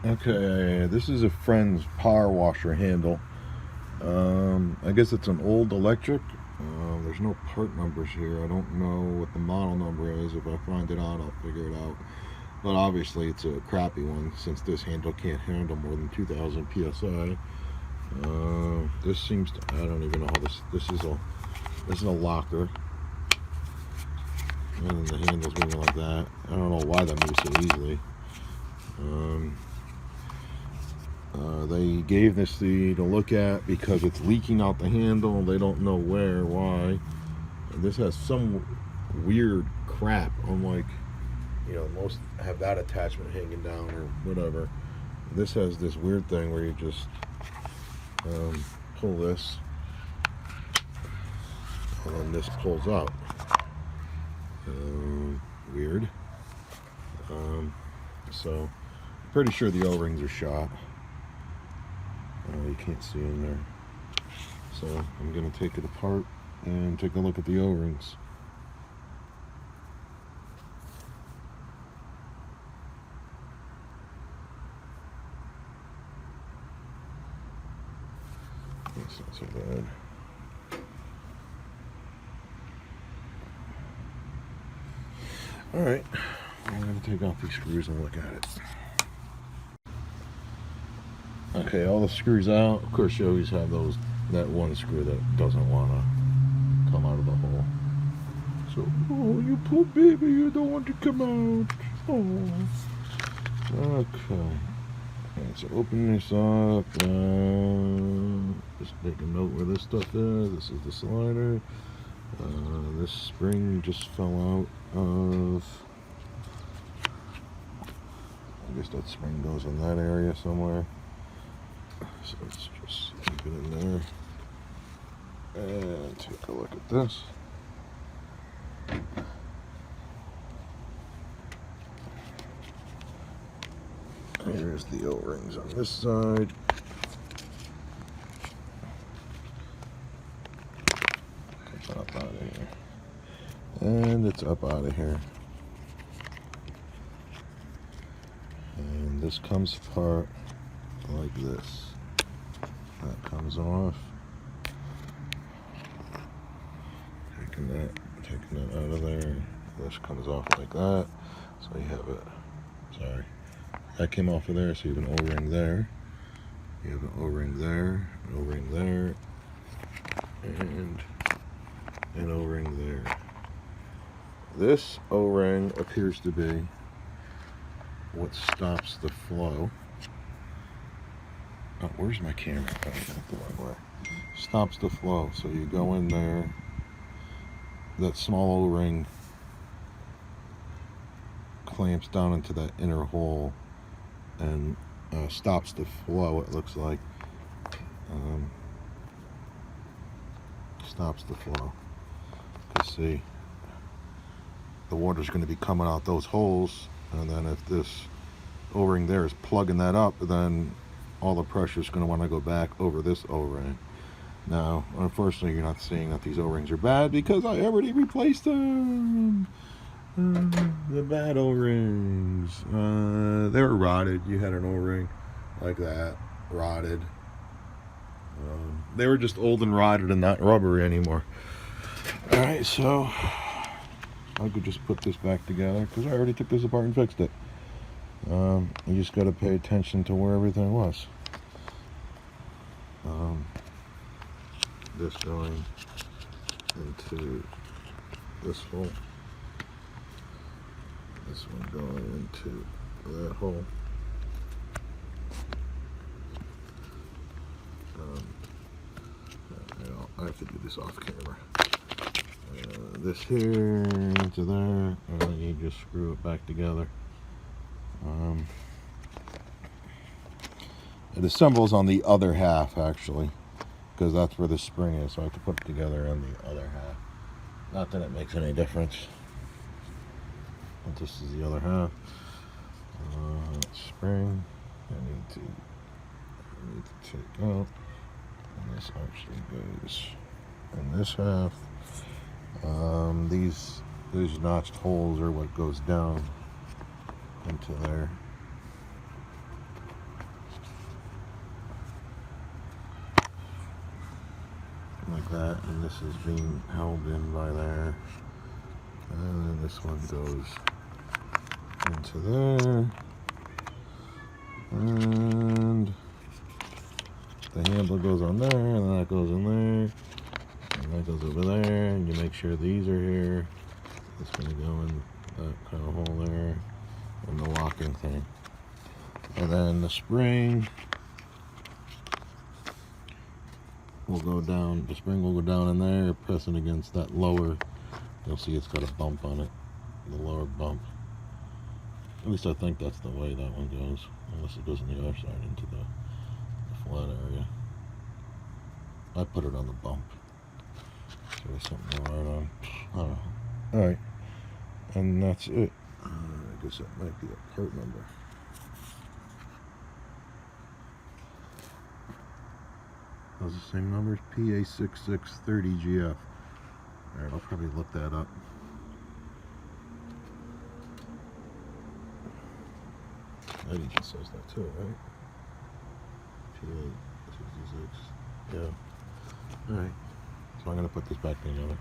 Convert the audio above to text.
Okay, this is a friend's power washer handle. I guess it's an old electric. There's no part numbers here. I don't know what the model number is. If I find it out, I'll figure it out. But obviously it's a crappy one since this handle can't handle more than 2,000 psi. This seems to, I don't even know how this is a locker. And the handle's moving like that. I don't know why that moves so easily. They gave this to look at because it's leaking out the handle. They don't know where, why. And this has some weird crap, unlike, most have that attachment hanging down or whatever. This has this weird thing where you just pull this, and then this pulls out. Weird. So, pretty sure the O-rings are shot. You can't see in there. So I'm going to take it apart and take a look at the O-rings. That's not so bad. Alright, I'm going to take off these screws and look at it. Okay, all the screws out. Of course, you always have that one screw that doesn't want to come out of the hole. So, oh, you poor baby, you don't want to come out. Oh. Okay. So open this up. Just make a note where this stuff is. This is the slider. This spring just fell out of. I guess that spring goes in that area somewhere. So let's just keep it in there and take a look at this. Here's the O-rings on this side. It's up out of here. And it's up out of here. And this comes apart like this. That comes off. Taking that out of there. This comes off like that. So you have it. Sorry. That came off of there, so you have an O-ring there. You have an O-ring there, an O-ring there, and an O-ring there. This O-ring appears to be what stops the flow. Oh, where's my camera? Oh, I got it the wrong way. Stops the flow. So you go in there, that small O-ring clamps down into that inner hole and stops the flow, it looks like. Stops the flow. You see, the water's going to be coming out those holes, and then if this O-ring there is plugging that up, then all the pressure is going to want to go back over this O-ring. Now, unfortunately, you're not seeing that these O-rings are bad because I already replaced them. The bad O-rings. They were rotted. You had an O-ring like that, rotted. They were just old and rotted and not rubbery anymore. Alright, so I could just put this back together because I already took this apart and fixed it. You just got to pay attention to where everything was. This going into this hole. This one going into that hole. I have to do this off camera. This here into there, and then you just screw it back together. It assembles on the other half actually, because that's where the spring is, so I have to put it together on the other half. Not that it makes any difference. But this is the other half. Spring. I need to take out. And this actually goes in this half. These notched holes are what goes down into there. that, and this is being held in by there. And then this one goes into there. And the handle goes on there, and then that goes in there. And that goes over there, and you make sure these are here. It's going to go in that kind of hole there, and the locking thing. And then the spring will go down, the spring will go down in there, pressing against that lower. You'll see it's got a bump on it, the lower bump. At least I think that's the way that one goes, unless it goes on the other side into the flat area. I put it on the bump. So there's something to write on. I don't know. Alright, and that's it. I guess that might be a part number. Those the same numbers? pa6630GF. Alright, I'll probably look that up. That even says that too, right? pa66. Yeah. Alright. So I'm going to put this back together.